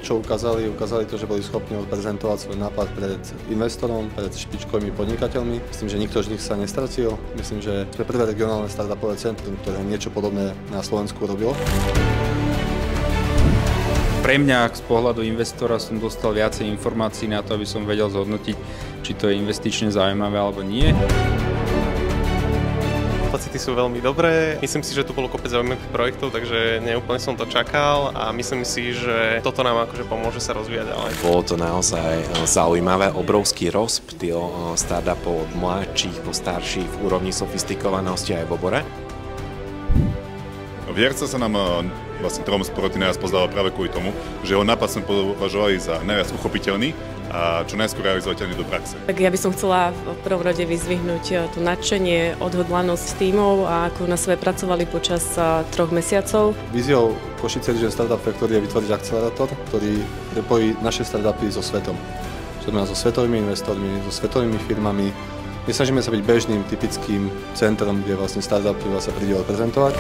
čo ukázali to, že boli schopní odprezentovať svoj nápad pred investorom, pred špičkovými podnikateľmi. Myslím, že nikto z nich sa nestratil. Myslím, že sme prvé regionálne startupové centrum, ktoré niečo podobné na Slovensku robilo. Pre mňa z pohľadu investora som dostal viacej informácií na to, aby som vedel zhodnotiť, či to je investične zaujímavé alebo nie. Pocity sú veľmi dobré. Myslím si, že tu bolo kopec zaujímavých projektov, takže neúplne som to čakal a myslím si, že toto nám akože pomôže sa rozvíjať ďalej. Bolo to naozaj zaujímavé, obrovský rozptyl startupov od mladších po starších v úrovni sofistikovanosti aj v obore. Vierca sa nám vlastne trom sproti najviac pozdáva práve kvôli tomu, že jeho nápad sme považovali za najviac uchopiteľný a čo najskôr realizovateľný do praxe. Tak ja by som chcela v prvom rade vyzdvihnúť to nadšenie, odhodlanosť tímov a ako na sebe pracovali počas 3 mesiacov. Víziou Košice Region Startup Factory je vytvoriť akcelerátor, ktorý prepojí naše startupy so svetom. To znamená so svetovými investormi, so svetovými firmami. Nesnažíme sa byť bežným, typickým centrom, kde vlastne startupy sa príde odprezentovať.